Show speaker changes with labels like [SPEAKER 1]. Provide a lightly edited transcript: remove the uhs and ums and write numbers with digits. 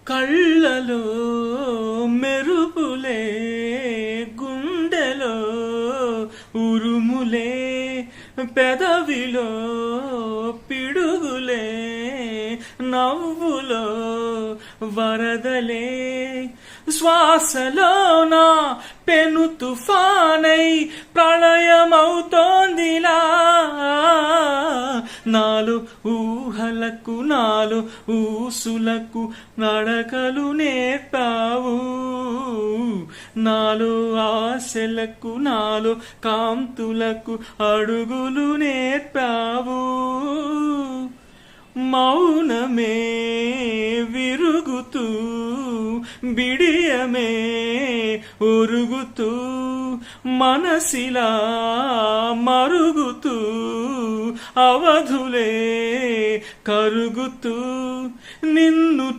[SPEAKER 1] కళ్ళలో మెరుపులే, గుండెలో ఉరుములే, పెదవిలో పిడుగులే, నవ్వులో వరదలే, శ్వాసలోన పెను తుఫానై ప్రళయమవుతోందిలా. నాలో ఊహలకు, నాలో ఊసులకు నడకలు నేర్పావు. నాలో ఆశలకు, నాలో కాంతులకు అడుగులు నేర్పావు. మౌనమే విరుగుతూ, బిడియమే ఉరుగుతూ, మనసిలా మరుగుతూ, అవధులే కరుగుతూ, నిన్ను